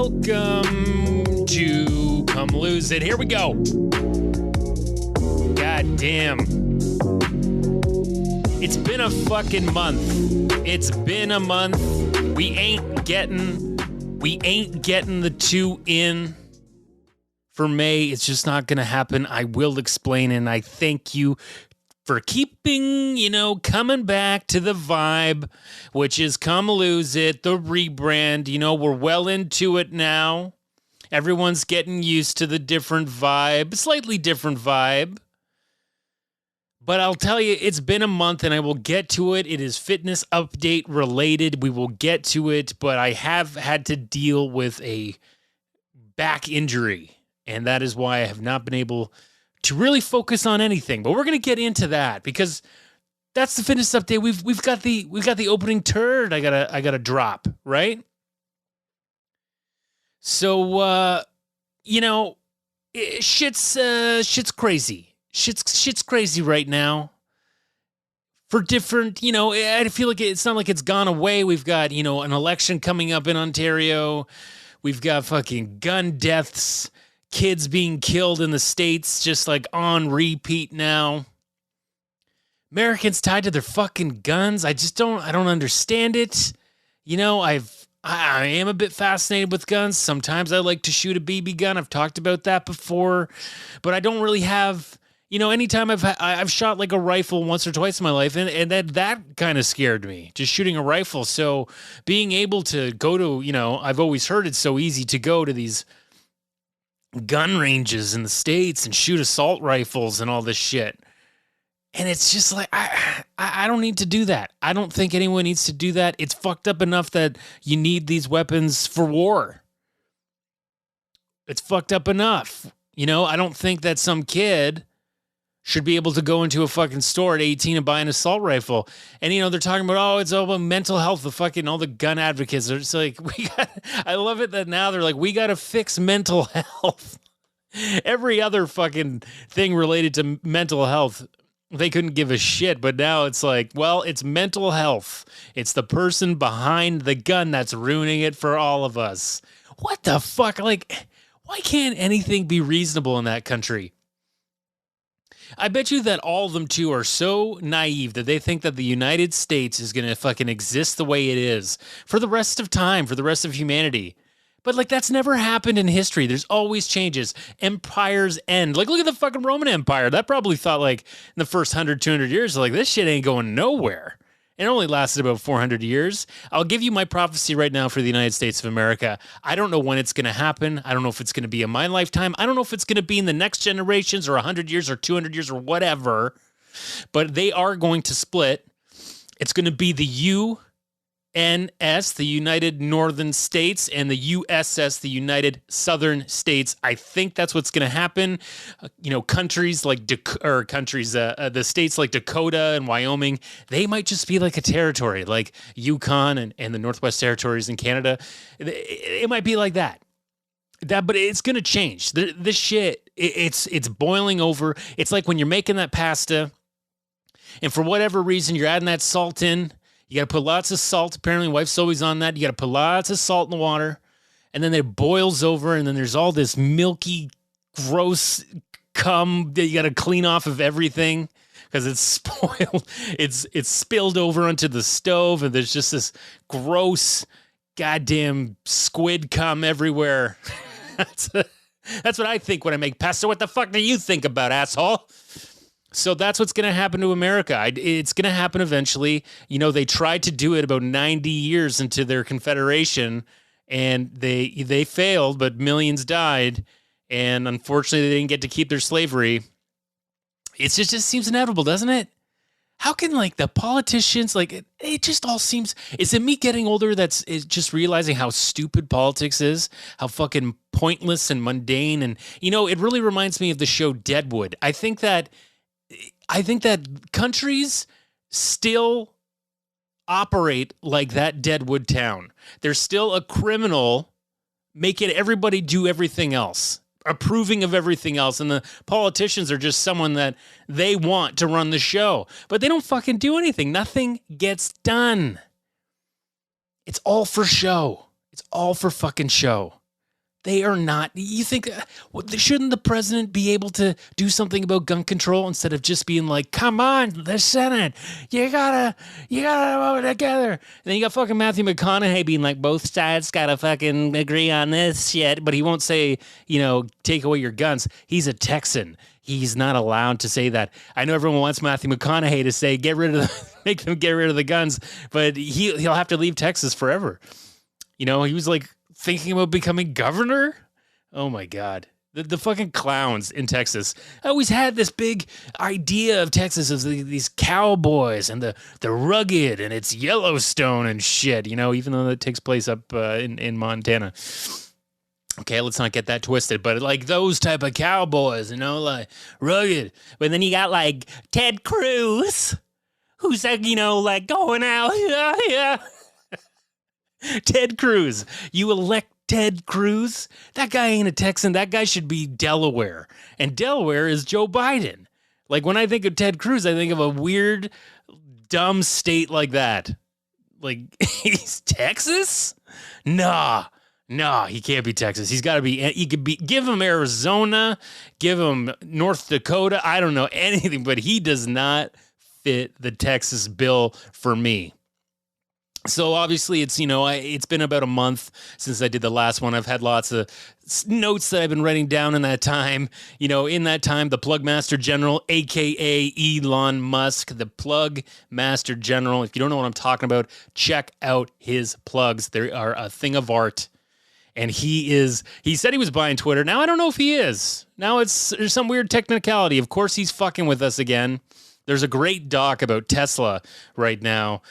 Welcome to Come Lose It. Here we go. God damn. It's been a fucking month. It's been a month. We ain't getting the 2 in for May. It's just not going to happen. I will explain, and I thank you for keeping, coming back to the vibe, which is Come Lose It, the rebrand. We're well into it now. Everyone's getting used to the different vibe, slightly different vibe. But I'll tell you, it's been a month, and I will get to it. It is fitness update related. We will get to it, but I have had to deal with a back injury, and that is why I have not been able to really focus on anything. But we're going to get into that because that's the fitness update. We've got the opening turd. I gotta drop, right? So shit's crazy. Shit's crazy right now. For different, I feel like it's not like it's gone away. We've got, an election coming up in Ontario. We've got fucking gun deaths, kids being killed in the States, just like on repeat now. Americans tied to their fucking guns. I don't understand it. I am a bit fascinated with guns. Sometimes I like to shoot a BB gun. I've talked about that before, but I don't really have, anytime I've shot like a rifle once or twice in my life, and that kind of scared me, just shooting a rifle. So being able to go to, I've always heard it's so easy to go to these gun ranges in the States and shoot assault rifles and all this shit. And it's just like, I don't need to do that. I don't think anyone needs to do that. It's fucked up enough that you need these weapons for war. It's fucked up enough. I don't think that some kid should be able to go into a fucking store at 18 and buy an assault rifle. And, they're talking about, it's all about mental health. All the gun advocates are just like, I love it that now they're like, we got to fix mental health. Every other fucking thing related to mental health, they couldn't give a shit. But now it's like, well, it's mental health. It's the person behind the gun that's ruining it for all of us. What the fuck? Like, why can't anything be reasonable in that country? I bet you that all of them, too, are so naive that they think that the United States is going to fucking exist the way it is for the rest of time, for the rest of humanity. But, that's never happened in history. There's always changes. Empires end. Look at the fucking Roman Empire. That probably thought, in the first 100, 200 years, this shit ain't going nowhere. It only lasted about 400 years. I'll give you my prophecy right now for the United States of America. I don't know when it's going to happen. I don't know if it's going to be in my lifetime. I don't know if it's going to be in the next generations or 100 years or 200 years or whatever. But they are going to split. It's going to be the UNS, the United Northern States, and the USS, the United Southern States. I think that's what's going to happen. Countries like the states like Dakota and Wyoming, they might just be like a territory, like Yukon and the Northwest Territories in Canada. It might be like that. But it's going to change. This shit, it's boiling over. It's like when you're making that pasta, and for whatever reason, you're adding that salt in. You got to put lots of salt. Apparently, wife's always on that. You got to put lots of salt in the water. And then it boils over, and then there's all this milky, gross cum that you got to clean off of everything because it's spoiled. It's spilled over onto the stove, and there's just this gross, goddamn squid cum everywhere. That's what I think when I make pasta. What the fuck do you think about, asshole? So that's what's going to happen to America. It's going to happen eventually. They tried to do it about 90 years into their confederation, and they failed, but millions died. And unfortunately, they didn't get to keep their slavery. It just seems inevitable, doesn't it? How can the politicians, it just all seems, is it me getting older that's just realizing how stupid politics is, how fucking pointless and mundane. And, it really reminds me of the show Deadwood. I think that countries still operate like that Deadwood town. There's still a criminal making everybody do everything else, approving of everything else. And the politicians are just someone that they want to run the show, but they don't fucking do anything. Nothing gets done. It's all for show. It's all for fucking show. They are not. You think, shouldn't the president be able to do something about gun control instead of just being like, come on, the Senate, you gotta vote together. And then you got fucking Matthew McConaughey being like, both sides gotta fucking agree on this shit, but he won't say, take away your guns. He's a Texan. He's not allowed to say that. I know everyone wants Matthew McConaughey to say, make them get rid of the guns, but he'll have to leave Texas forever. He was like, thinking about becoming governor? Oh my God. The fucking clowns in Texas. I always had this big idea of Texas as these cowboys and the rugged and it's Yellowstone and shit, even though that takes place up in Montana. Okay, let's not get that twisted, but like those type of cowboys, like rugged. But then you got like Ted Cruz, who's like, like going out. Yeah. Ted Cruz. You elect Ted Cruz? That guy ain't a Texan. That guy should be Delaware. And Delaware is Joe Biden. Like when I think of Ted Cruz, I think of a weird, dumb state like that. Like, he's Texas? Nah, he can't be Texas. He's got to be, give him Arizona, give him North Dakota. I don't know anything, but he does not fit the Texas bill for me. So obviously it's, it's been about a month since I did the last one. I've had lots of notes that I've been writing down in that time. In that time, the Plug Master General, a.k.a. Elon Musk, the Plug Master General. If you don't know what I'm talking about, check out his plugs. They are a thing of art. And he said he was buying Twitter. Now I don't know if he is. Now there's some weird technicality. Of course he's fucking with us again. There's a great doc about Tesla right now.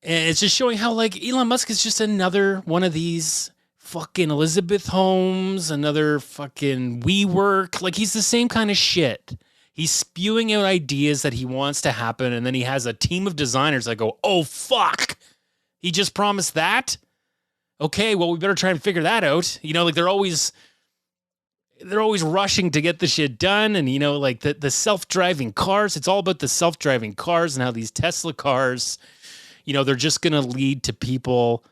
And it's just showing how, like, Elon Musk is just another one of these fucking Elizabeth Holmes, another fucking WeWork. Like, he's the same kind of shit. He's spewing out ideas that he wants to happen, and then he has a team of designers that go, oh, fuck, he just promised that? Okay, well, we better try and figure that out. Like, they're always rushing to get the shit done, and, like, the self-driving cars, it's all about the self-driving cars and how these Tesla cars... they're just going to lead to people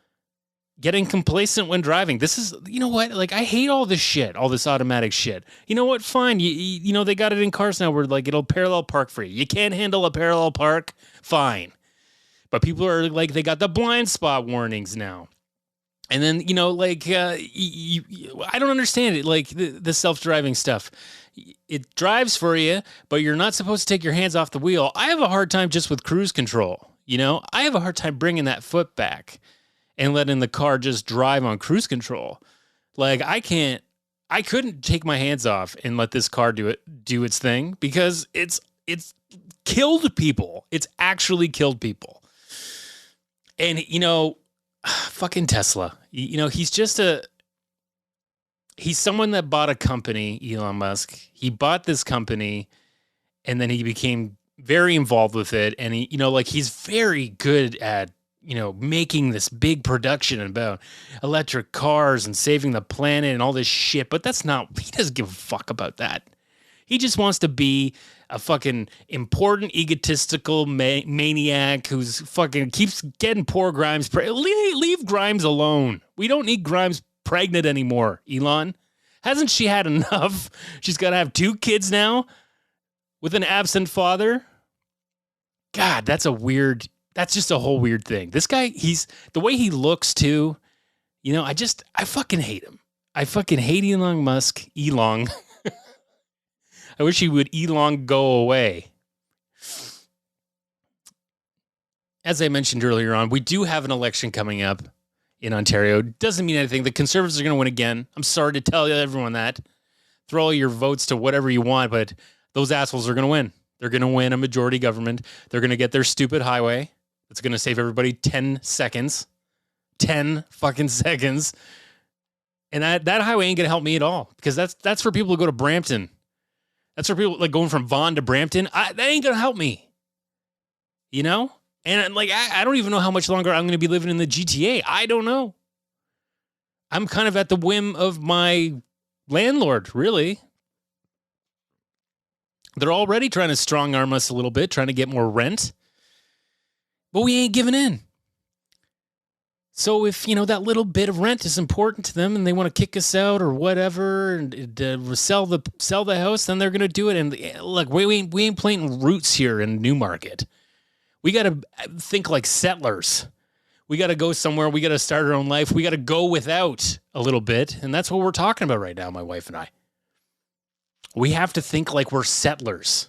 getting complacent when driving. This is, what? Like, I hate all this shit, all this automatic shit. You know what? Fine. They got it in cars now where, like, it'll parallel park for you. You can't handle a parallel park? Fine. But people are, like, they got the blind spot warnings now. And then, I don't understand it. Like, the self-driving stuff. It drives for you, but you're not supposed to take your hands off the wheel. I have a hard time just with cruise control. I have a hard time bringing that foot back and letting the car just drive on cruise control. Like, I couldn't take my hands off and let this car do its thing because it's killed people. It's actually killed people. And, fucking Tesla, he's someone that bought a company, Elon Musk. He bought this company and then he became very involved with it, and he's very good at making this big production about electric cars and saving the planet and all this shit. But he doesn't give a fuck about that. He just wants to be a fucking important, egotistical maniac who's fucking keeps getting poor Grimes. Leave Grimes alone. We don't need Grimes pregnant anymore. Elon, hasn't she had enough? She's got to have 2 kids now with an absent father. God, that's just a whole weird thing. This guy, the way he looks too, I fucking hate him. I fucking hate Elon Musk. Elon. I wish he would Elon go away. As I mentioned earlier on, we do have an election coming up in Ontario. Doesn't mean anything. The Conservatives are going to win again. I'm sorry to tell everyone that. Throw all your votes to whatever you want, but those assholes are going to win. They're going to win a majority government. They're going to get their stupid highway. It's going to save everybody 10 seconds. 10 fucking seconds. And that highway ain't going to help me at all because that's for people to go to Brampton. That's for people like going from Vaughan to Brampton. That ain't going to help me. And like, I don't even know how much longer I'm going to be living in the GTA. I don't know. I'm kind of at the whim of my landlord, really. They're already trying to strong arm us a little bit, trying to get more rent. But we ain't giving in. So if, that little bit of rent is important to them and they want to kick us out or whatever and sell the house, then they're going to do it. And look, we ain't planting roots here in Newmarket. We got to think like settlers. We got to go somewhere. We got to start our own life. We got to go without a little bit. And that's what we're talking about right now, my wife and I. We have to think like we're settlers.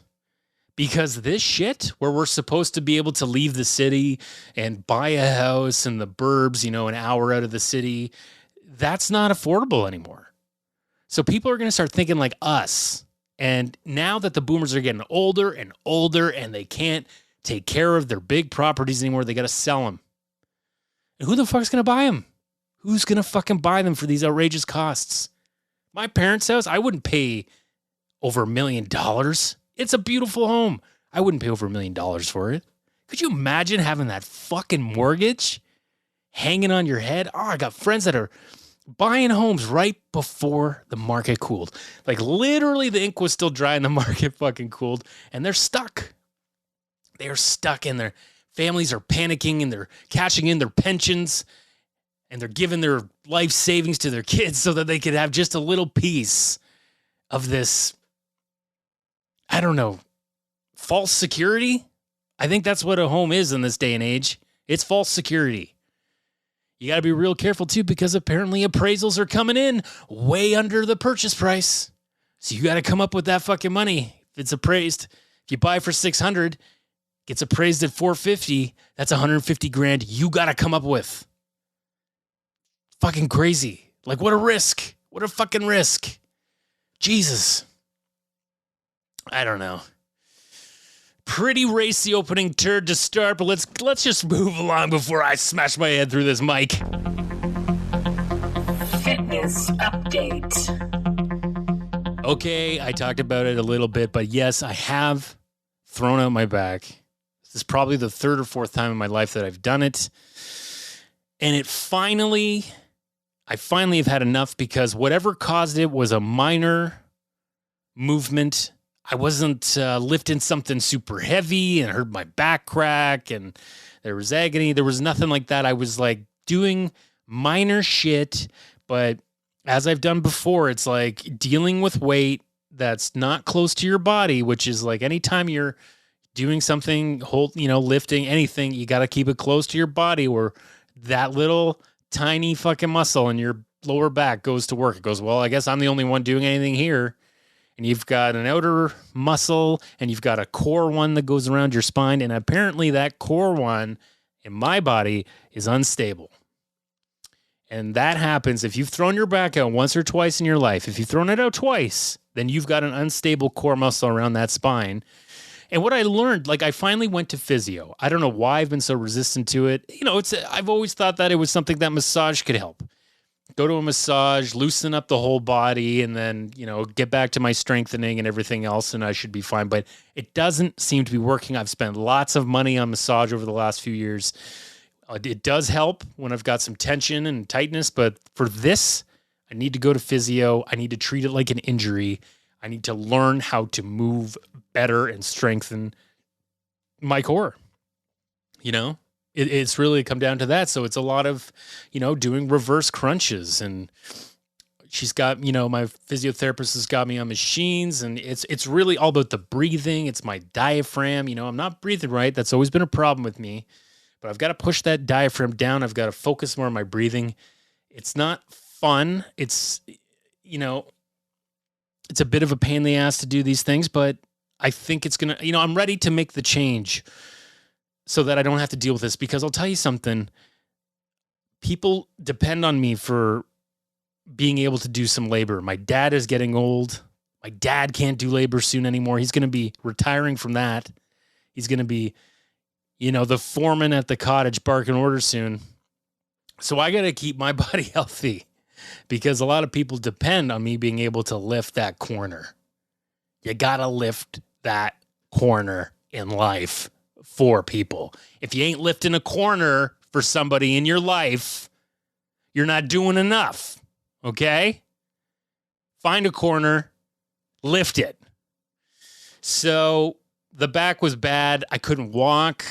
Because this shit, where we're supposed to be able to leave the city and buy a house in the burbs, an hour out of the city, that's not affordable anymore. So people are going to start thinking like us. And now that the boomers are getting older and older and they can't take care of their big properties anymore, they got to sell them. And who the fuck's going to buy them? Who's going to fucking buy them for these outrageous costs? My parents' house, I wouldn't pay over $1 million. It's a beautiful home. I wouldn't pay over $1 million for it. Could you imagine having that fucking mortgage hanging on your head? Oh, I got friends that are buying homes right before the market cooled. Like literally the ink was still dry and the market fucking cooled and they're stuck. They're stuck and their families are panicking and they're cashing in their pensions and they're giving their life savings to their kids so that they could have just a little piece of this, I don't know, false security? I think that's what a home is in this day and age. It's false security. You got to be real careful too, because apparently appraisals are coming in way under the purchase price. So you got to come up with that fucking money. If it's appraised, if you buy for 600, gets appraised at 450, that's 150 grand you got to come up with. Fucking crazy. Like what a risk. What a fucking risk. Jesus. I don't know. Pretty racy opening turd to start, but let's just move along before I smash my head through this mic. Fitness update. Okay, I talked about it a little bit, but yes, I have thrown out my back. This is probably the third or fourth time in my life that I've done it. And I finally have had enough because whatever caused it was a minor movement. I wasn't lifting something super heavy and heard my back crack and there was agony. There was nothing like that. I was like doing minor shit, but as I've done before, it's like dealing with weight that's not close to your body, which is like anytime you're doing something, lifting anything, you got to keep it close to your body where that little tiny fucking muscle in your lower back goes to work. It goes, well, I guess I'm the only one doing anything here. And you've got an outer muscle and you've got a core one that goes around your spine. And apparently that core one in my body is unstable. And that happens if you've thrown your back out once or twice in your life. If you've thrown it out twice, then you've got an unstable core muscle around that spine. And what I learned, I finally went to physio. I don't know why I've been so resistant to it. I've always thought that it was something that massage could help. Go to a massage, loosen up the whole body, and then, get back to my strengthening and everything else, and I should be fine. But it doesn't seem to be working. I've spent lots of money on massage over the last few years. It does help when I've got some tension and tightness, but for this, I need to go to physio. I need to treat it like an injury. I need to learn how to move better and strengthen my core. It's really come down to that. So it's a lot of, doing reverse crunches, and she's got, my physiotherapist has got me on machines, and it's really all about the breathing. It's my diaphragm. I'm not breathing right. That's always been a problem with me, but I've got to push that diaphragm down. I've got to focus more on my breathing. It's not fun. It's a bit of a pain in the ass to do these things, but I think it's going to, I'm ready to make the change so that I don't have to deal with this, because I'll tell you something. People depend on me for being able to do some labor. My dad is getting old. My dad can't do labor soon anymore. He's going to be retiring from that. He's going to be, the foreman at the cottage barking orders soon. So I got to keep my body healthy, because a lot of people depend on me being able to lift that corner. You got to lift that corner in life for people. If you ain't lifting a corner for somebody in your life, you're not doing enough. Okay? Find a corner, lift it. So the back was bad. I couldn't walk.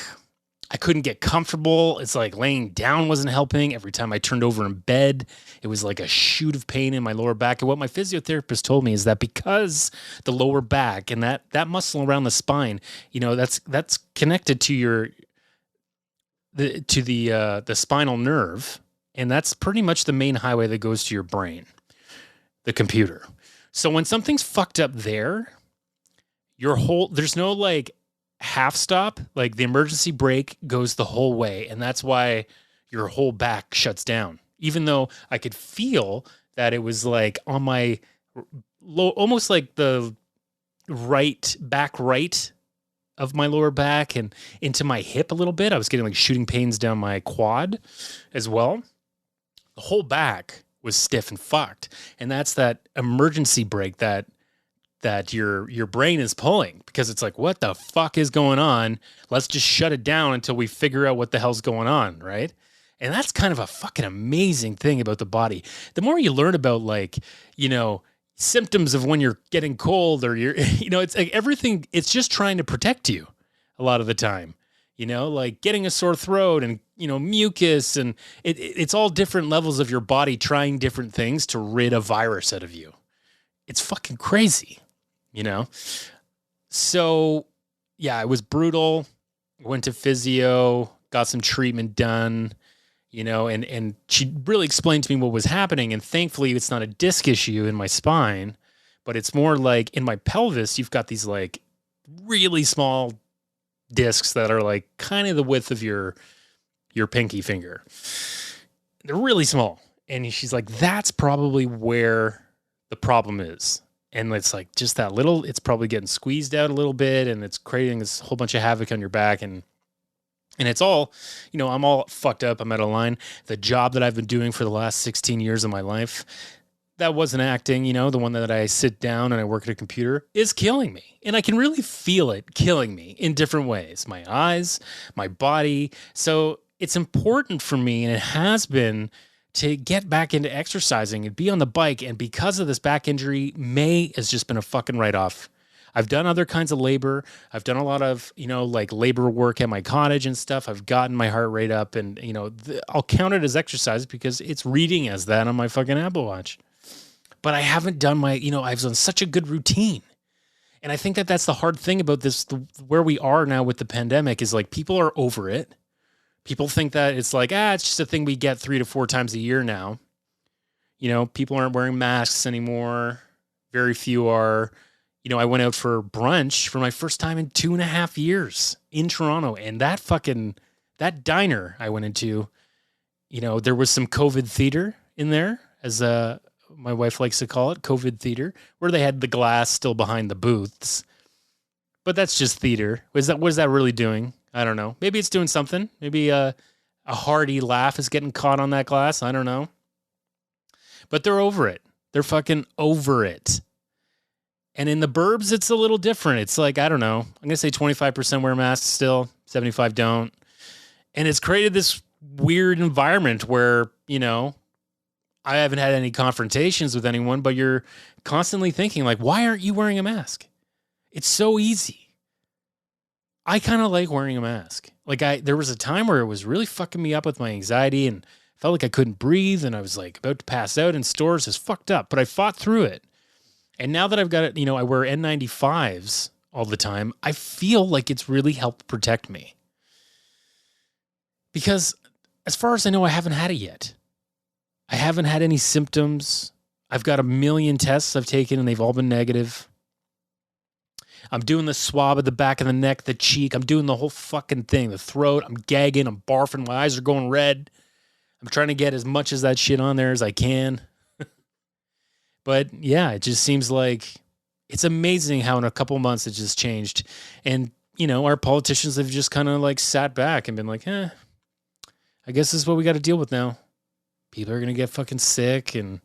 I couldn't get comfortable. It's like laying down wasn't helping. Every time I turned over in bed, it was like a shoot of pain in my lower back. And what my physiotherapist told me is that because the lower back and that muscle around the spine, that's connected to the spinal nerve, and that's pretty much the main highway that goes to your brain, the computer. So when something's fucked up there, there's no like half stop, like the emergency brake goes the whole way, and that's why your whole back shuts down. Even though I could feel that it was like on my almost like the right of my lower back and into my hip a little bit. I was getting like shooting pains down my quad as well. The whole back was stiff and fucked, and that's that emergency brake that your brain is pulling, because it's like, what the fuck is going on? Let's just shut it down until we figure out what the hell's going on, right? And that's kind of a fucking amazing thing about the body. The more you learn about symptoms of when you're getting cold or you're, it's like everything, it's just trying to protect you a lot of the time, like getting a sore throat and, mucus, and it's all different levels of your body trying different things to rid a virus out of you. It's fucking crazy. So yeah, it was brutal. Went to physio, got some treatment done, and she really explained to me what was happening. And thankfully it's not a disc issue in my spine, but it's more like in my pelvis, you've got these like really small discs that are like kind of the width of your pinky finger. They're really small. And she's like, that's probably where the problem is. And it's like just that little, it's probably getting squeezed out a little bit, and it's creating this whole bunch of havoc on your back. And it's all, I'm all fucked up. I'm out of line. The job that I've been doing for the last 16 years of my life, that wasn't acting, the one that I sit down and I work at a computer, is killing me. And I can really feel it killing me in different ways. My eyes, my body. So it's important for me, and it has been, to get back into exercising and be on the bike. And because of this back injury, May has just been a fucking write-off. I've done other kinds of labor. I've done a lot of, like labor work at my cottage and stuff. I've gotten my heart rate up, and, I'll count it as exercise because it's reading as that on my fucking Apple Watch. But I haven't done I was on such a good routine. And I think that that's the hard thing about this, where we are now with the pandemic, is like people are over it. People think that it's like, it's just a thing we get 3 to 4 times a year now. People aren't wearing masks anymore. Very few are. I went out for brunch for my first time in 2.5 years in Toronto. And that diner I went into, there was some COVID theater in there, as my wife likes to call it, COVID theater, where they had the glass still behind the booths. But that's just theater. What is that really doing? I don't know. Maybe it's doing something. Maybe a hearty laugh is getting caught on that glass. I don't know. But they're over it. They're fucking over it. And in the burbs, it's a little different. It's like, I don't know. I'm going to say 25% wear masks still, 75 don't. And it's created this weird environment where, I haven't had any confrontations with anyone, but you're constantly thinking like, why aren't you wearing a mask? It's so easy. I kind of like wearing a mask. Like there was a time where it was really fucking me up with my anxiety, and felt like I couldn't breathe, and I was like about to pass out in stores. It's fucked up, but I fought through it. And now that I've got it, I wear N95s all the time. I feel like it's really helped protect me, because as far as I know, I haven't had it yet. I haven't had any symptoms. I've got a million tests I've taken, and they've all been negative. I'm doing the swab of the back of the neck, the cheek. I'm doing the whole fucking thing, the throat. I'm gagging. I'm barfing. My eyes are going red. I'm trying to get as much of that shit on there as I can. But yeah, it just seems like it's amazing how in a couple months it just changed. And, our politicians have just kind of like sat back and been like, I guess this is what we got to deal with now. People are going to get fucking sick, and,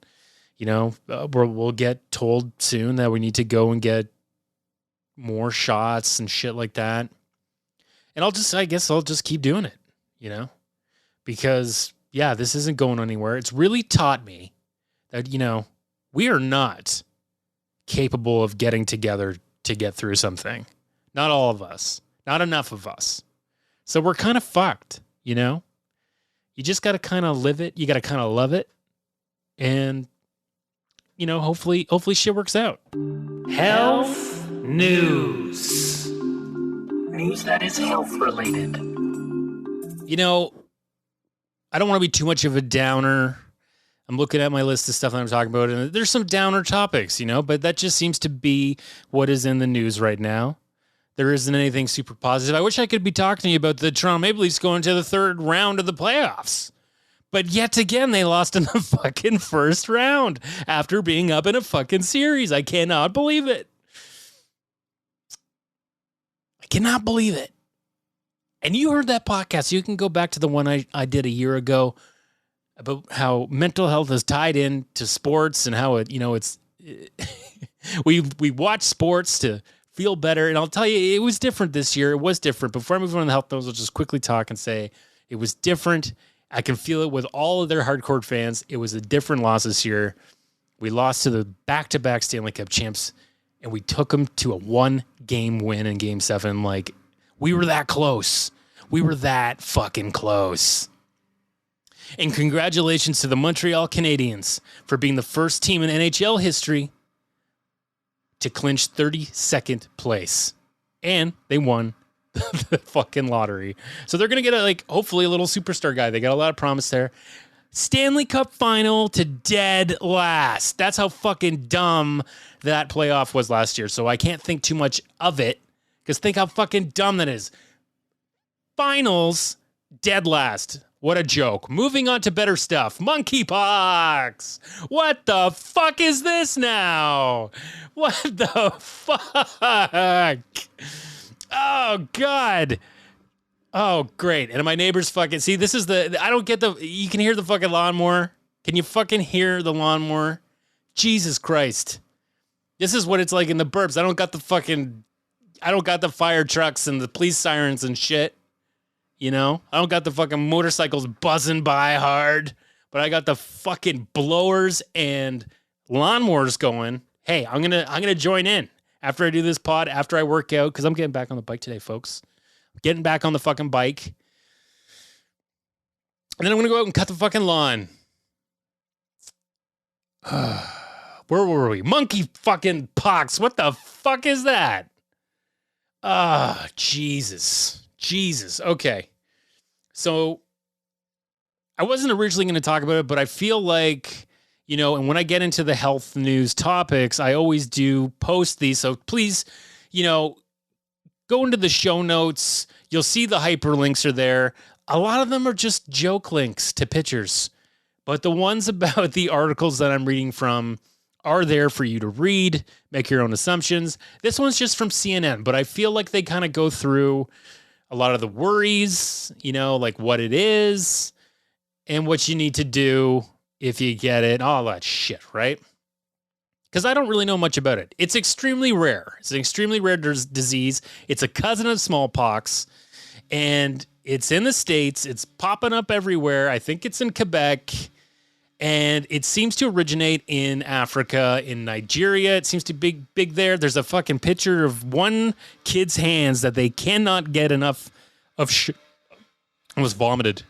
we'll get told soon that we need to go and get more shots and shit like that. And I guess I'll just keep doing it, because yeah, this isn't going anywhere. It's really taught me that, we are not capable of getting together to get through something. Not all of us, not enough of us. So we're kind of fucked, you know? You just got to kind of live it. You got to kind of love it. And, you know, hopefully shit works out. Health news. News that is health related. You know, I don't want to be too much of a downer. I'm looking at my list of stuff that I'm talking about, and there's some downer topics, you know, but that just seems to be what is in the news right now. There isn't anything super positive. I wish I could be talking to you about the Toronto Maple Leafs going to the third round of the playoffs. But yet again, they lost in the fucking first round after being up in a fucking series. I cannot believe it. I cannot believe it. And you heard that podcast. You can go back to the one I did a year ago about how mental health is tied in to sports and how it, you know, it's we watch sports to feel better. And I'll tell you, it was different this year. It was different. Before I move on to the health notes, I'll just quickly talk and say it was different. I can feel it with all of their hardcore fans. It was a different loss this year. We lost to the back-to-back Stanley Cup champs, and we took them to a 1-game win in Game 7. Like, we were that close. We were that fucking close. And congratulations to the Montreal Canadiens for being the first team in NHL history to clinch 32nd place. And they won the fucking lottery. So they're going to get hopefully a little superstar guy. They got a lot of promise there. Stanley Cup final to dead last. That's how fucking dumb that playoff was last year. So I can't think too much of it because think how fucking dumb that is. Finals, dead last. What a joke. Moving on to better stuff. Monkeypox. What the fuck is this now? What the fuck? Oh, God. Oh, great. And my neighbor's fucking... See, this is I don't get you can hear the fucking lawnmower. Can you fucking hear the lawnmower? Jesus Christ. This is what it's like in the burbs. I don't got the fire trucks and the police sirens and shit. You know? I don't got the fucking motorcycles buzzing by hard. But I got the fucking blowers and lawnmowers going. Hey, I'm gonna join in. After I do this pod, after I work out, because I'm getting back on the bike today, folks. Getting back on the fucking bike. And then I'm going to go out and cut the fucking lawn. Where were we? Monkey fucking pox. What the fuck is that? Jesus. Jesus. Okay. So I wasn't originally going to talk about it, but I feel like... You know, and when I get into the health news topics, I always do post these. So please, you know, go into the show notes. You'll see the hyperlinks are there. A lot of them are just joke links to pictures. But the ones about the articles that I'm reading from are there for you to read, make your own assumptions. This one's just from CNN, but I feel like they kind of go through a lot of the worries, you know, like what it is and what you need to do if you get it, all that shit, right? Because I don't really know much about it. It's extremely rare. It's an extremely rare disease. It's a cousin of smallpox, and it's in the States. It's popping up everywhere. I think it's in Quebec, and it seems to originate in Africa, in Nigeria. It seems to be big there. There's a fucking picture of one kid's hands that they cannot get enough of. I was vomited.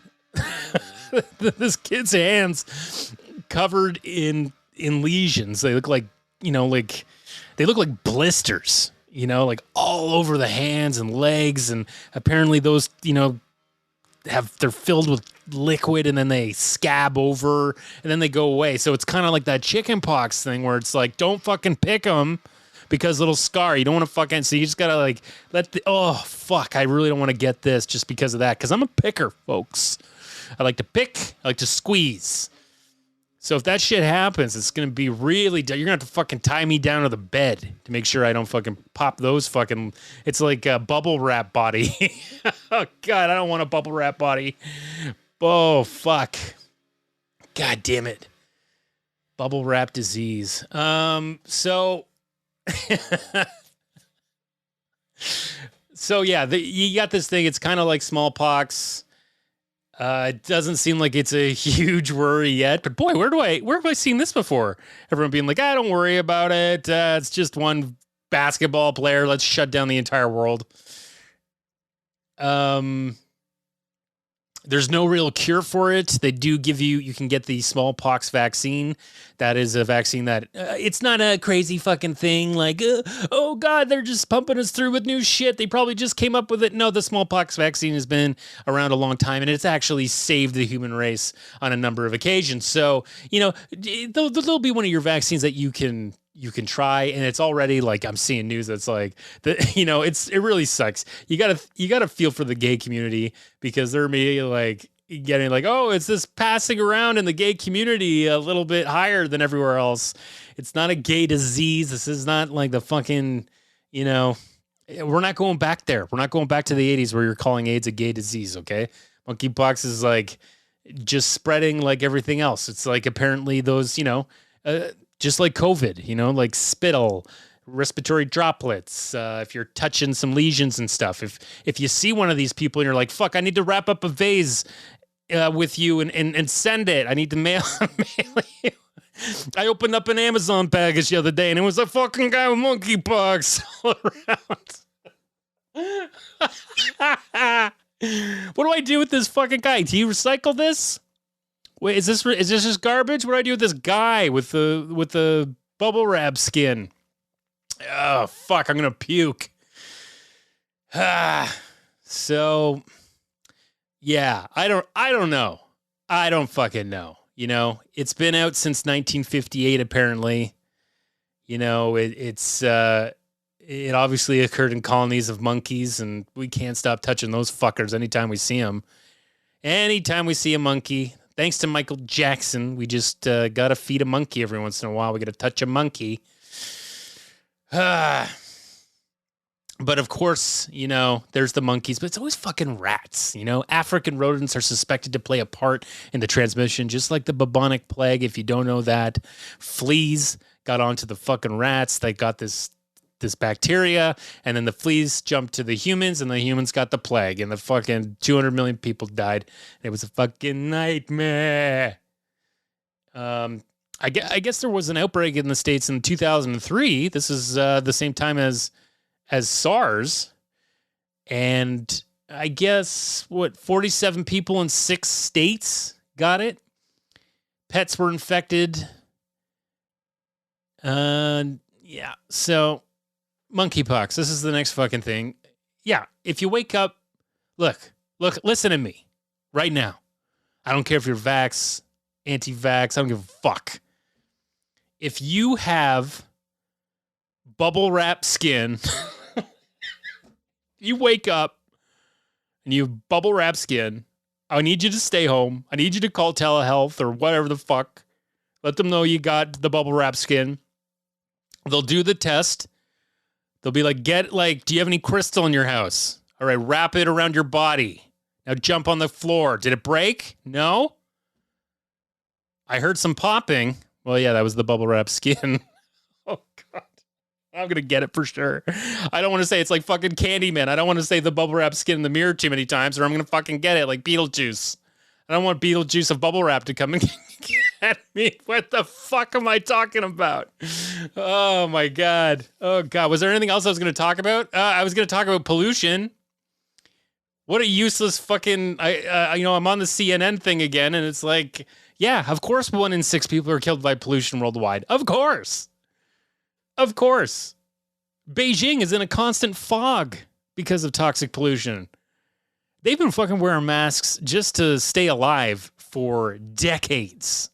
This kid's hands covered in lesions. They look like, you know, like they look like blisters, you know, like all over the hands and legs. And apparently those, you know, they're filled with liquid and then they scab over and then they go away. So it's kind of like that chicken pox thing where it's like, don't fucking pick them because it'll scar. You don't want to fucking, so you just gotta like oh fuck, I really don't want to get this just because of that. Cause I'm a picker, folks. I like to pick. I like to squeeze. So if that shit happens, it's going to be really... You're going to have to fucking tie me down to the bed to make sure I don't fucking pop those fucking... It's like a bubble wrap body. Oh, God, I don't want a bubble wrap body. Oh, fuck. God damn it. Bubble wrap disease. So... So, yeah, you got this thing. It's kind of like smallpox. It doesn't seem like it's a huge worry yet, but boy, where have I seen this before? Everyone being like, don't worry about it. It's just one basketball player. Let's shut down the entire world. There's no real cure for it. They do give you can get the smallpox vaccine. That is a vaccine that it's not a crazy fucking thing like, oh God, they're just pumping us through with new shit. They probably just came up with it. No, the smallpox vaccine has been around a long time and it's actually saved the human race on a number of occasions. So, there'll be one of your vaccines that you can try, and it's already like I'm seeing news that's like it really sucks. You gotta feel for the gay community because they're immediately like getting like, oh, it's this passing around in the gay community a little bit higher than everywhere else. It's not a gay disease. This is not like the fucking, we're not going back there. We're not going back to the 80s where you're calling AIDS a gay disease. Okay. Monkeypox is like just spreading like everything else. It's like apparently those, just like COVID, like spittle, respiratory droplets. If you're touching some lesions and stuff, if you see one of these people and you're like, fuck, I need to wrap up a vase with you and send it. I need to mail you. I opened up an Amazon package the other day and it was a fucking guy with monkeypox all around. What do I do with this fucking guy? Do you recycle this? Wait, is this just garbage? What do I do with this guy with the bubble wrap skin? Oh fuck! I'm gonna puke. So, yeah, I don't know. I don't fucking know. It's been out since 1958. Apparently, it obviously occurred in colonies of monkeys, and we can't stop touching those fuckers anytime we see them. Anytime we see a monkey. Thanks to Michael Jackson, we just got to feed a monkey every once in a while. We got to touch a monkey. But of course, there's the monkeys, but it's always fucking rats. African rodents are suspected to play a part in the transmission, just like the bubonic plague. If you don't know that, fleas got onto the fucking rats. They got this bacteria, and then the fleas jumped to the humans, and the humans got the plague, and the fucking 200 million people died. It was a fucking nightmare. I guess there was an outbreak in the States in 2003. This is the same time as SARS, and I guess 47 people in 6 states got it. Pets were infected. Yeah, so monkeypox. This is the next fucking thing. Yeah, if you wake up, look, listen to me right now. I don't care if you're vax, anti-vax. I don't give a fuck. If you have bubble wrap skin, you wake up and you have bubble wrap skin, I need you to stay home. I need you to call telehealth or whatever the fuck. Let them know you got the bubble wrap skin. They'll do the test. They'll be like, do you have any crystal in your house? All right, wrap it around your body. Now jump on the floor. Did it break? No? I heard some popping. Well, yeah, that was the bubble wrap skin. Oh, God. I'm going to get it for sure. I don't want to say it's like fucking Candyman. I don't want to say the bubble wrap skin in the mirror too many times or I'm going to fucking get it like Beetlejuice. I don't want Beetlejuice of bubble wrap to come and get me. What the fuck am I talking about? Oh, my God. Oh, God. Was there anything else I was going to talk about? I was going to talk about pollution. What a useless fucking... I'm on the CNN thing again, and it's like, yeah, of course 1 in 6 people are killed by pollution worldwide. Of course. Of course. Beijing is in a constant fog because of toxic pollution. They've been fucking wearing masks just to stay alive for decades.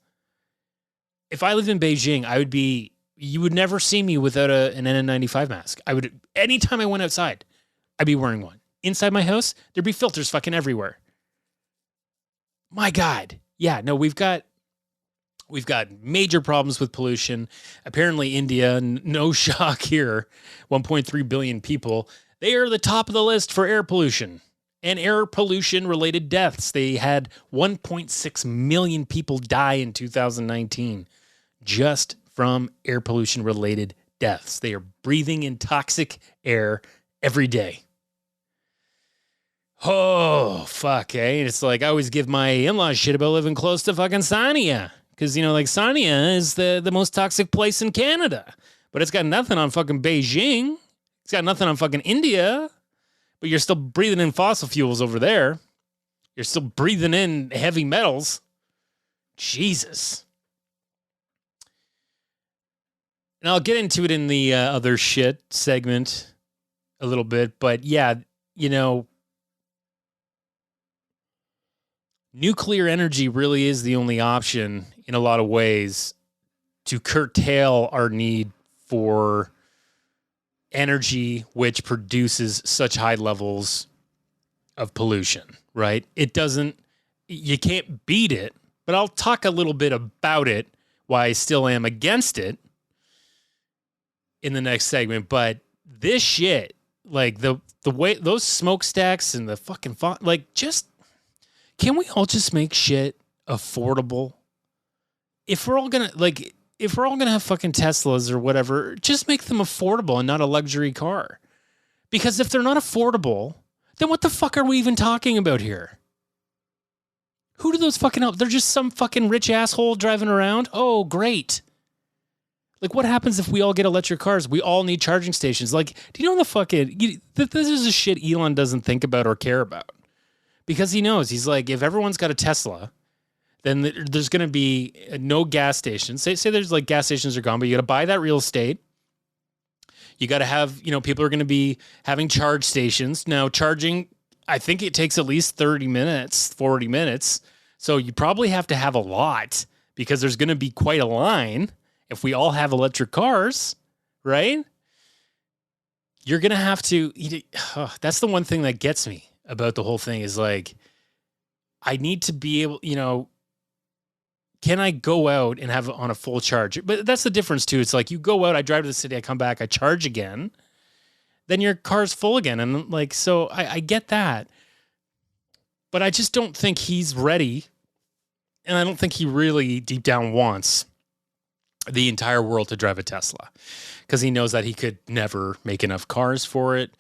If I lived in Beijing, you would never see me without an N95 mask. Anytime I went outside, I'd be wearing one. Inside my house, there'd be filters fucking everywhere. My God. Yeah, no, we've got major problems with pollution. Apparently India, no shock here, 1.3 billion people, they are the top of the list for air pollution. And air pollution-related deaths. They had 1.6 million people die in 2019 just from air pollution-related deaths. They are breathing in toxic air every day. Oh, fuck, eh? It's like I always give my in-laws shit about living close to fucking Sarnia. Because, Sarnia is the most toxic place in Canada. But it's got nothing on fucking Beijing. It's got nothing on fucking India. But you're still breathing in fossil fuels over there. You're still breathing in heavy metals. Jesus. And I'll get into it in the other shit segment a little bit. But yeah, you know, nuclear energy really is the only option in a lot of ways to curtail our need for energy, which produces such high levels of pollution, right? You can't beat it, but I'll talk a little bit about it, why I still am against it in the next segment. But this shit, like the way those smokestacks and the fucking can we all just make shit affordable? If we're all gonna have fucking Teslas or whatever, just make them affordable and not a luxury car. Because if they're not affordable, then what the fuck are we even talking about here? Who do those fucking help? They're just some fucking rich asshole driving around? Oh, great. Like, what happens if we all get electric cars? We all need charging stations. Like, do you know this is a shit Elon doesn't think about or care about? Because he knows, he's like, if everyone's got a Tesla, then there's going to be no gas stations. Say there's like gas stations are gone, but you got to buy that real estate. You got to have, people are going to be having charge stations. Now, charging, I think it takes at least 30 minutes, 40 minutes. So you probably have to have a lot because there's going to be quite a line if we all have electric cars, right? You're going to have to, that's the one thing that gets me about the whole thing is like, I need to be able, can I go out and have it on a full charge? But that's the difference too. It's like you go out, I drive to the city, I come back, I charge again, then your car's full again. And like, so I get that, but I just don't think he's ready. And I don't think he really deep down wants the entire world to drive a Tesla because he knows that he could never make enough cars for it.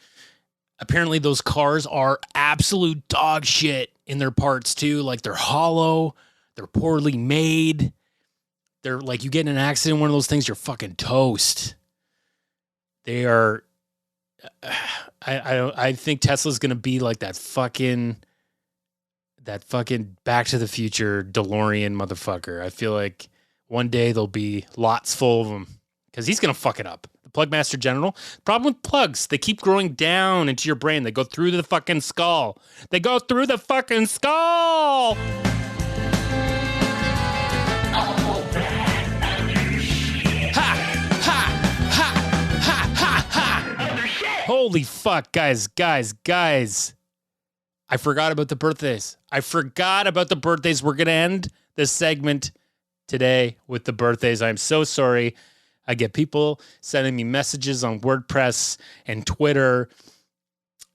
Apparently those cars are absolute dog shit in their parts too. Like they're hollow. They're poorly made. They're like, you get in an accident, one of those things, you're fucking toast. They are, I think Tesla's going to be like that fucking Back to the Future DeLorean motherfucker. I feel like one day there'll be lots full of them because he's going to fuck it up. The Plugmaster General. Problem with plugs, they keep growing down into your brain. They go through the fucking skull. Holy fuck, guys. I forgot about the birthdays. We're going to end this segment today with the birthdays. I'm so sorry. I get people sending me messages on WordPress and Twitter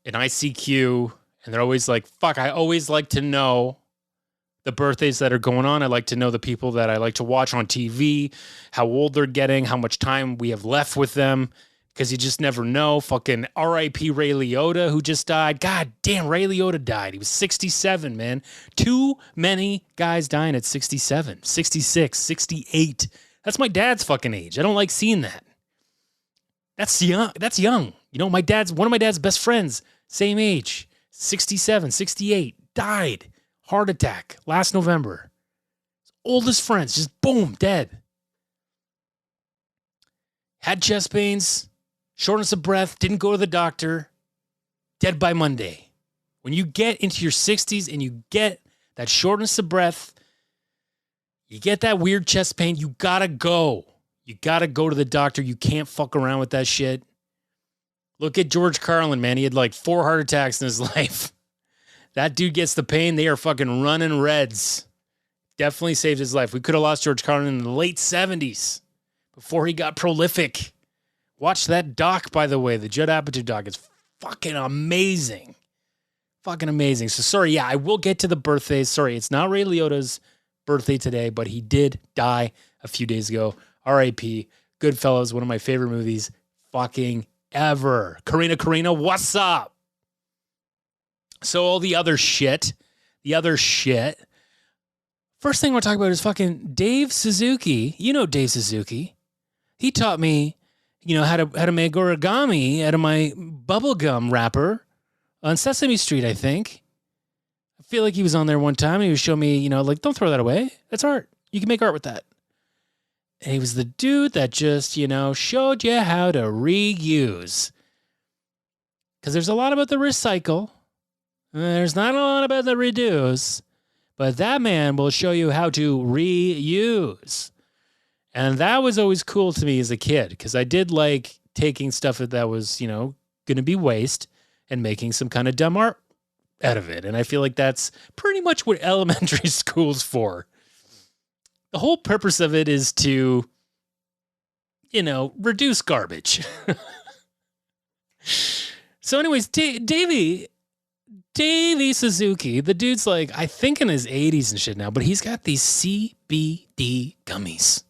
and ICQ, and they're always like, fuck, I always like to know the birthdays that are going on. I like to know the people that I like to watch on TV, how old they're getting, how much time we have left with them. Because you just never know. Fucking R.I.P. Ray Liotta, who just died. God damn, Ray Liotta died. He was 67, man. Too many guys dying at 67, 66, 68. That's my dad's fucking age. I don't like seeing that. That's young. One of my dad's best friends, same age, 67, 68, died. Heart attack last November. Oldest friends, just boom, dead. Had chest pains. Shortness of breath, didn't go to the doctor, dead by Monday. When you get into your 60s and you get that shortness of breath, you get that weird chest pain, you gotta go. You gotta go to the doctor. You can't fuck around with that shit. Look at George Carlin, man. He had like 4 heart attacks in his life. That dude gets the pain. They are fucking running reds. Definitely saved his life. We could have lost George Carlin in the late 70s before he got prolific. Watch that doc, by the way, the Judd Apatow doc. It's fucking amazing. Fucking amazing. So sorry, I will get to the birthdays. Sorry, it's not Ray Liotta's birthday today, but he did die a few days ago. R.I.P. Goodfellas, one of my favorite movies fucking ever. Karina, what's up? So all the other shit. First thing I want to talk about is fucking Dave Suzuki. You know Dave Suzuki. He taught me how to make origami out of my bubblegum wrapper on Sesame Street, I think. feel like he was on there one time and he was showing me, like, don't throw that away. That's art. You can make art with that. And he was the dude that just, showed you how to reuse. Because there's a lot about the recycle. There's not a lot about the reduce. But that man will show you how to reuse. And that was always cool to me as a kid. Because I did like taking stuff that was, going to be waste and making some kind of dumb art out of it. And I feel like that's pretty much what elementary school's for. The whole purpose of it is to, reduce garbage. So anyways, Davey Suzuki, the dude's like, I think in his 80s and shit now, but he's got these CBD gummies.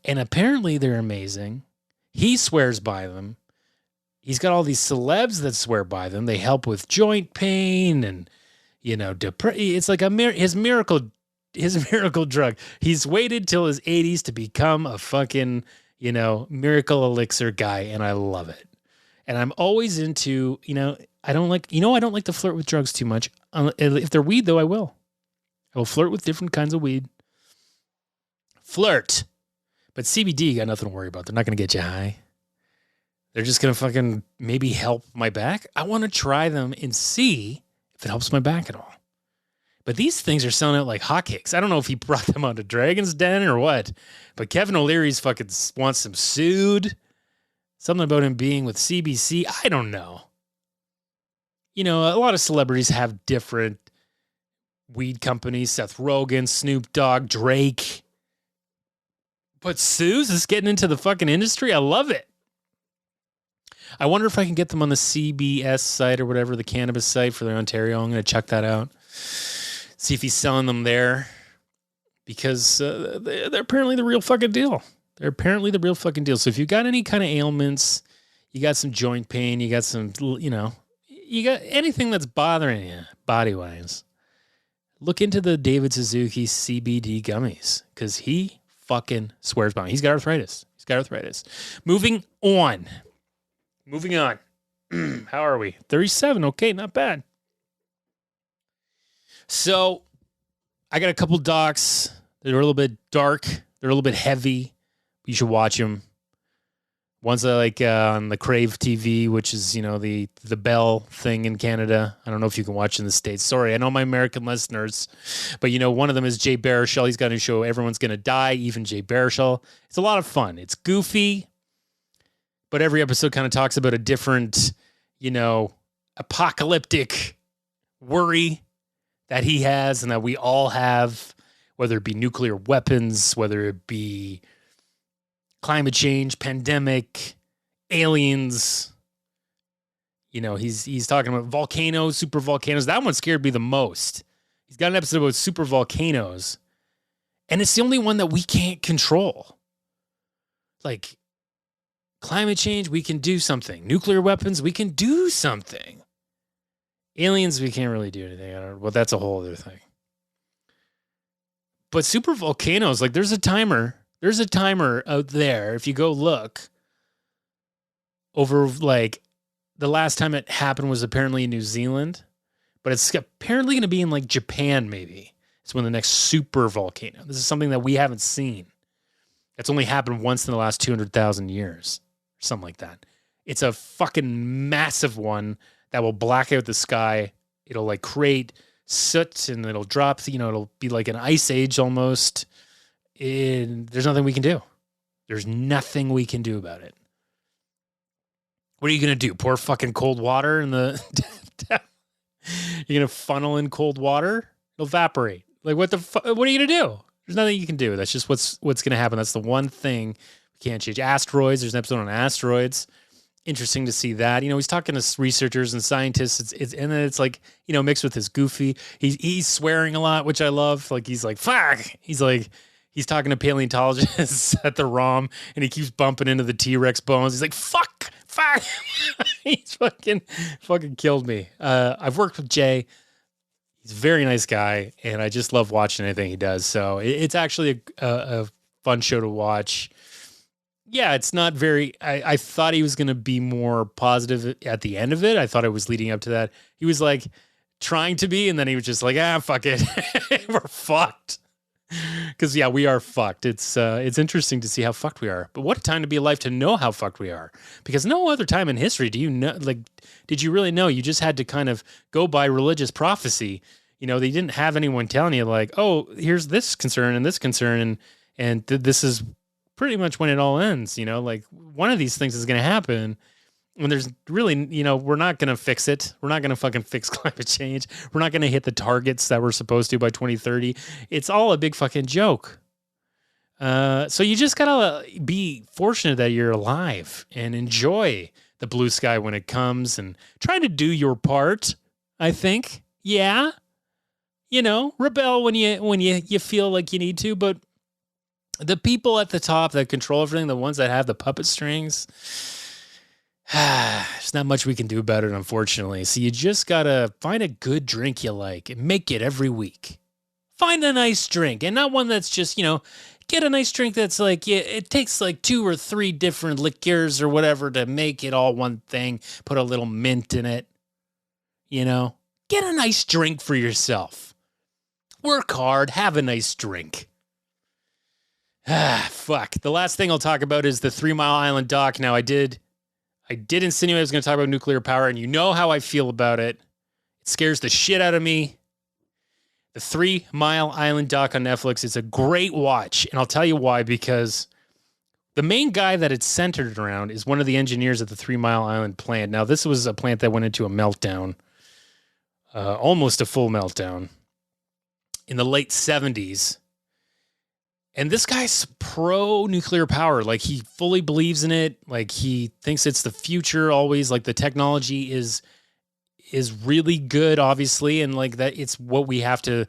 And apparently they're amazing. He swears by them. He's got all these celebs that swear by them. They help with joint pain and, it's like his miracle drug. He's waited till his 80s to become a fucking, miracle elixir guy, and I love it. And I'm always into, I don't like to flirt with drugs too much. If they're weed, though, I will. I will flirt with different kinds of weed. Flirt. But CBD, you got nothing to worry about. They're not going to get you high. They're just going to fucking maybe help my back. I want to try them and see if it helps my back at all. But these things are selling out like hotcakes. I don't know if he brought them onto Dragon's Den or what, but Kevin O'Leary's fucking wants him sued. Something about him being with CBC. I don't know. A lot of celebrities have different weed companies. Seth Rogen, Snoop Dogg, Drake. But Suze is getting into the fucking industry. I love it. I wonder if I can get them on the CBS site or whatever, the cannabis site for their Ontario. I'm going to check that out. See if he's selling them there, because they're apparently the real fucking deal. They're apparently the real fucking deal. So if you got any kind of ailments, you got some joint pain, you got some, you got anything that's bothering you body-wise, look into the David Suzuki CBD gummies, because he fucking swears by me. He's got arthritis. Moving on. How are we? 37. Okay, not bad. So I got a couple docs. They're a little bit dark. They're a little bit heavy. You should watch them. One's like on the Crave TV, which is, the Bell thing in Canada. I don't know if you can watch in the States. Sorry, I know my American listeners. But, one of them is Jay Baruchel. He's got a show, Everyone's Gonna Die, even Jay Baruchel. It's a lot of fun. It's goofy. But every episode kind of talks about a different, apocalyptic worry that he has and that we all have, whether it be nuclear weapons, whether it be climate change, pandemic, aliens. He's talking about volcanoes, super volcanoes. That one scared me the most. He's got an episode about super volcanoes, and it's the only one that we can't control. Like climate change, we can do something. Nuclear weapons, we can do something. Aliens, we can't really do anything. Well, that's a whole other thing. But super volcanoes, like there's a timer. There's a timer out there. If you go look over, like the last time it happened was apparently in New Zealand, but it's apparently going to be in like Japan. Maybe it's when the next super volcano. This is something that we haven't seen. That's only happened once in the last 200,000 years, or something like that. It's a fucking massive one that will black out the sky. It'll like create soot and it'll drop, it'll be like an ice age almost. And there's nothing we can do. There's nothing we can do about it. What are you going to do? Pour fucking cold water in the... You're going to funnel in cold water? It'll evaporate. Like what what are you going to do? There's nothing you can do. That's just what's going to happen. That's the one thing we can't change. Asteroids. There's an episode on asteroids. Interesting to see that. He's talking to researchers and scientists. And then it's like, mixed with his goofy. He's swearing a lot, which I love. Like he's like, fuck. He's talking to paleontologists at the ROM, and he keeps bumping into the T-Rex bones. He's like, fuck. He's fucking killed me. I've worked with Jay. He's a very nice guy, and I just love watching anything he does. So it's actually a fun show to watch. Yeah, it's not very... I thought he was going to be more positive at the end of it. I thought it was leading up to that. He was like trying to be, and then he was just like, fuck it. We're fucked. Because, yeah, we are fucked. It's interesting to see how fucked we are. But what a time to be alive to know how fucked we are. Because no other time in history did you really know? You just had to kind of go by religious prophecy. You know, they didn't have anyone telling you like, oh, here's this concern and this concern, and this is pretty much when it all ends. You know, like one of these things is going to happen. When there's really, you know, we're not going to fix it. We're not going to fucking fix climate change. We're not going to hit the targets that we're supposed to by 2030. It's all a big fucking joke. So you just got to be fortunate that you're alive and enjoy the blue sky when it comes and try to do your part, I think. Yeah. You know, rebel when you feel like you need to, but the people at the top that control everything, the ones that have the puppet strings, there's not much we can do about it, unfortunately. So you just got to find a good drink you like and make it every week. Find a nice drink, and not one that's just, you know, get a nice drink that's like, yeah, it takes like 2 or 3 different liqueurs or whatever to make it all one thing. Put a little mint in it, you know. Get a nice drink for yourself. Work hard, have a nice drink. Fuck. The last thing I'll talk about is the 3 Mile Island dock. Now, I did insinuate I was going to talk about nuclear power, and you know how I feel about it. It scares the shit out of me. The 3 Mile Island doc on Netflix is a great watch, and I'll tell you why, because the main guy that it's centered around is one of the engineers at the 3 Mile Island plant. Now, this was a plant that went into a meltdown, almost a full meltdown, in the late 70s. And this guy's pro-nuclear power. Like, he fully believes in it. Like, he thinks it's the future always. Like, the technology is really good, obviously. And, like, that it's what we have to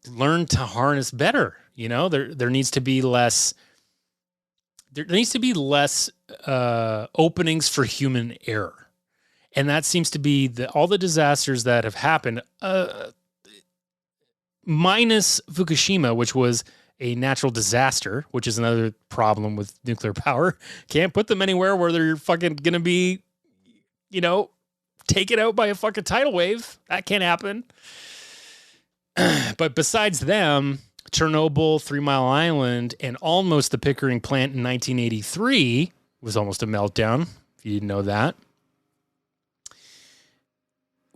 learn to harness better. You know, there needs to be less... There needs to be less openings for human error. And that seems to be all the disasters that have happened, minus Fukushima, which was a natural disaster, which is another problem with nuclear power. Can't put them anywhere where they're fucking going to be, you know, taken out by a fucking tidal wave. That can't happen. But besides them, Chernobyl, 3 Mile Island, and almost the Pickering plant in 1983 was almost a meltdown, if you didn't know that,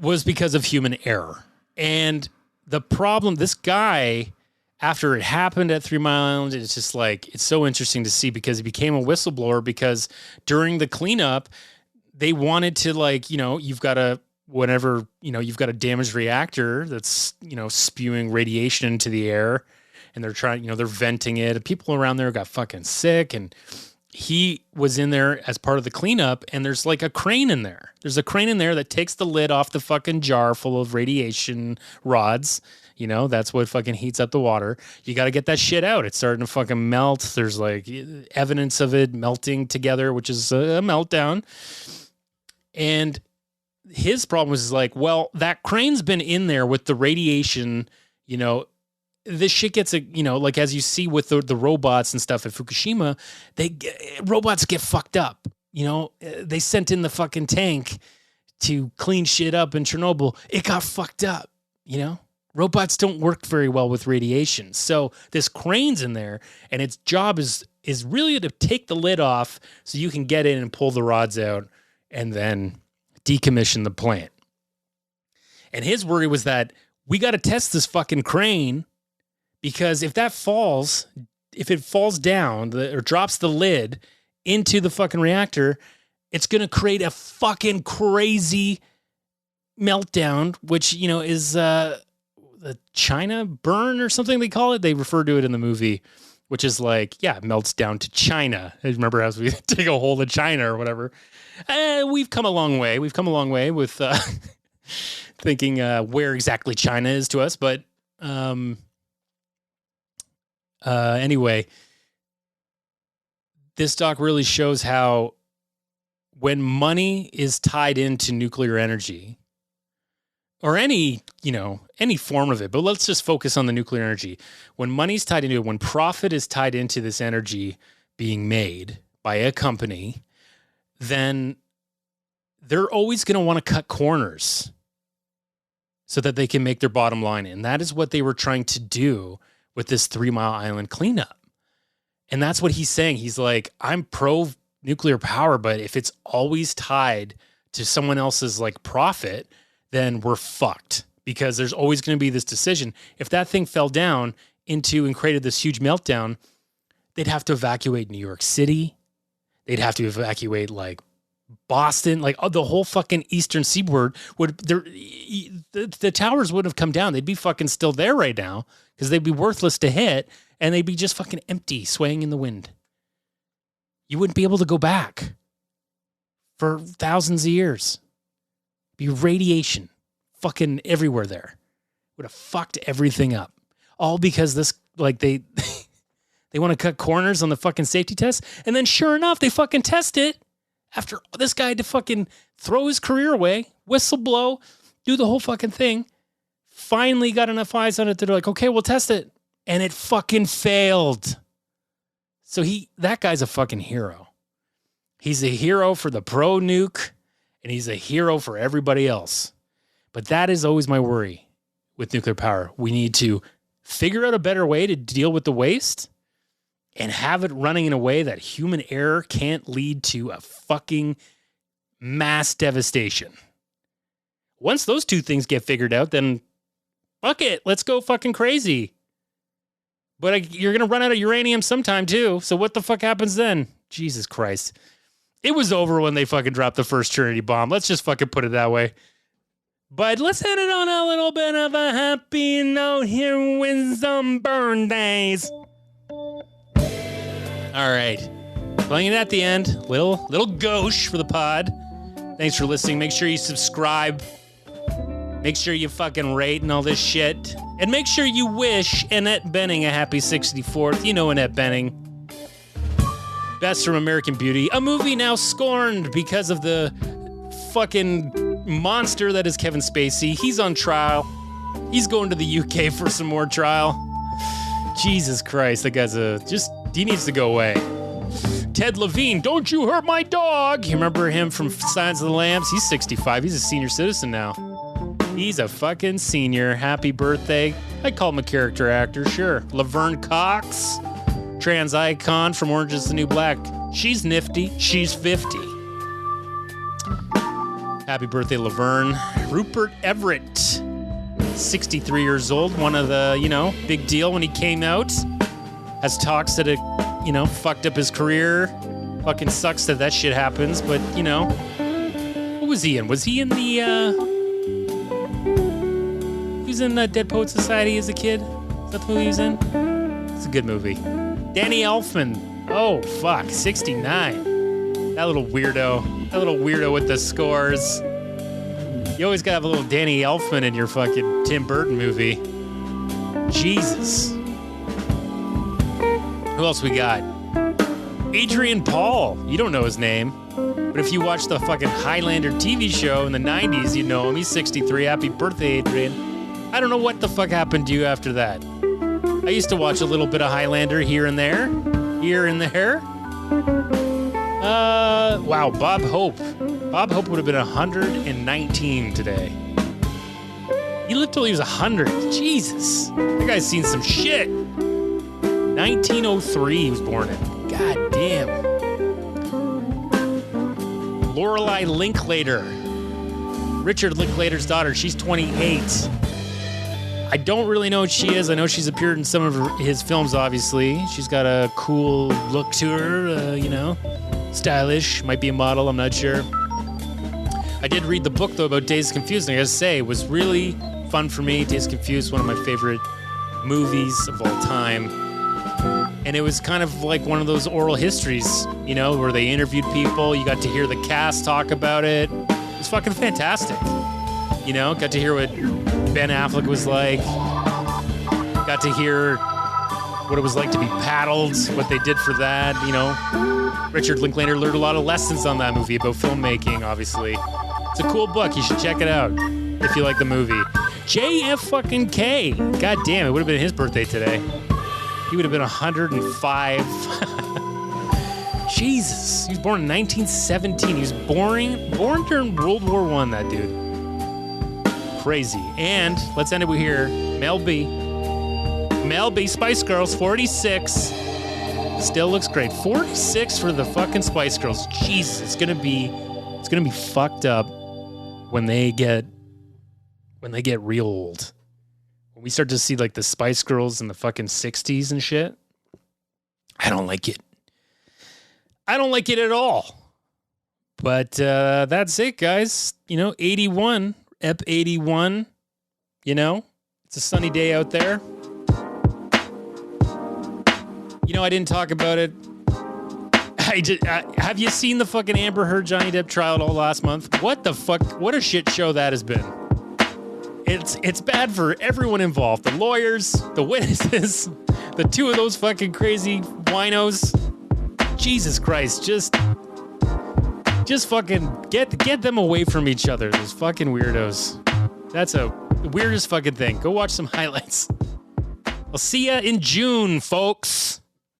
was because of human error. And the problem, this guy, after it happened at 3 Mile Island, it's just like, it's so interesting to see because he became a whistleblower because during the cleanup, they wanted to, like, you know, you've got a damaged reactor that's, you know, spewing radiation into the air, and they're trying, you know, they're venting it. People around there got fucking sick, and he was in there as part of the cleanup, and there's like a crane in there. There's a crane in there that takes the lid off the fucking jar full of radiation rods. You know, that's what fucking heats up the water. You got to get that shit out. It's starting to fucking melt. There's like evidence of it melting together, which is a meltdown. And his problem was like, well, that crane's been in there with the radiation, you know, this shit gets, you know, like as you see with the robots and stuff at Fukushima, robots get fucked up. You know, they sent in the fucking tank to clean shit up in Chernobyl. It got fucked up, you know? Robots don't work very well with radiation. So this crane's in there, and its job is really to take the lid off so you can get in and pull the rods out and then decommission the plant. And his worry was that we got to test this fucking crane, because if it falls down or drops the lid into the fucking reactor, it's going to create a fucking crazy meltdown, which, you know, is the China burn or something they call it. They refer to it in the movie, which is like, yeah, it melts down to China. I remember as we take a hold of China or whatever. We've come a long way. We've come a long way with thinking where exactly China is to us. But anyway, this doc really shows how when money is tied into nuclear energy, or any form of it, but let's just focus on the nuclear energy. When money's tied into it, when profit is tied into this energy being made by a company, then they're always going to want to cut corners. so that they can make their bottom line. And that is what they were trying to do with this 3 Mile Island cleanup. And that's what he's saying. He's like, I'm pro nuclear power, but if it's always tied to someone else's like profit, then we're fucked, because there's always going to be this decision. If that thing fell down into and created this huge meltdown, they'd have to evacuate New York City. They'd have to evacuate like Boston, like the whole fucking eastern seaboard would, the towers wouldn't have come down. They'd be fucking still there right now because they'd be worthless to hit, and they'd be just fucking empty, swaying in the wind. You wouldn't be able to go back for thousands of years. Be radiation fucking everywhere there. Would have fucked everything up. All because this, like, they want to cut corners on the fucking safety test. And then sure enough, they fucking test it after this guy had to fucking throw his career away, whistle blow, do the whole fucking thing. Finally got enough eyes on it that they're like, okay, we'll test it. And it fucking failed. So that guy's a fucking hero. He's a hero for the pro nuke, and he's a hero for everybody else. But that is always my worry with nuclear power. We need to figure out a better way to deal with the waste and have it running in a way that human error can't lead to a fucking mass devastation. Once those two things get figured out, then fuck it. Let's go fucking crazy. But you're going to run out of uranium sometime too. So what the fuck happens then? Jesus Christ. It was over when they fucking dropped the first Trinity bomb. Let's just fucking put it that way. But let's end it on a little bit of a happy note here with some burn days. All right. Playing it at the end. Little gauche for the pod. Thanks for listening. Make sure you subscribe. Make sure you fucking rate and all this shit. And make sure you wish Annette Bening a happy 64th. You know Annette Bening. Best from American Beauty. A movie now scorned because of the fucking monster that is Kevin Spacey. He's on trial. He's going to the UK for some more trial. Jesus Christ, that guy's he needs to go away. Ted Levine, don't you hurt my dog. You remember him from Silence of the Lambs? He's 65. He's a senior citizen now. He's a fucking senior. Happy birthday. I call him a character actor, sure. Laverne Cox, trans icon from Orange is the New Black. She's nifty. She's 50. Happy birthday, Laverne. Rupert Everett, 63 years old. One of the, big deal when he came out. Has talks that it, fucked up his career. Fucking sucks that shit happens, but, what was he in? Was he in the, he was in Dead Poet Society as a kid? Is that the movie he was in? It's a good movie. Danny Elfman. Oh, fuck. 69. That little weirdo with the scores. You always gotta have a little Danny Elfman in your fucking Tim Burton movie. Jesus. Who else we got? Adrian Paul. You don't know his name. But if you watch the fucking Highlander TV show in the 90s, you know him. He's 63. Happy birthday, Adrian. I don't know what the fuck happened to you after that. I used to watch a little bit of Highlander here and there. Here and there. Wow, Bob Hope. Bob Hope would have been 119 today. He lived till he was 100. Jesus. That guy's seen some shit. 1903 he was born in. God damn. Lorelei Linklater. Richard Linklater's daughter. She's 28. I don't really know what she is. I know she's appeared in some of his films, obviously. She's got a cool look to her, stylish. Might be a model, I'm not sure. I did read the book, though, about Dazed and Confused, and I gotta say, it was really fun for me. Dazed and Confused, one of my favorite movies of all time. And it was kind of like one of those oral histories, where they interviewed people. You got to hear the cast talk about it. It was fucking fantastic. Got to hear what Ben Affleck was like. Got to hear what it was like to be paddled, what they did for that, Richard Linklater learned a lot of lessons on that movie about filmmaking, obviously. It's a cool book. You should check it out if you like the movie. JF fucking K. God damn, it would have been his birthday today. He would have been 105. Jesus. He was born in 1917. He was born during World War I, that dude. crazy. And let's end it with here. Mel B, Spice Girls, 46. Still looks great. 46 for the fucking Spice Girls. Jesus, it's gonna be fucked up when they get real old. When we start to see like the Spice Girls in the fucking 60s and shit. I don't like it. I don't like it at all. But that's it, guys. 81, Ep 81. It's a sunny day out there. I didn't talk about it. Have you seen the fucking Amber Heard Johnny Depp trial all last month? What the fuck? What a shit show that has been. It's bad for everyone involved. The lawyers, the witnesses, the two of those fucking crazy winos. Jesus Christ, just fucking get them away from each other. Those fucking weirdos. That's the weirdest fucking thing. Go watch some highlights. I'll see ya in June, folks.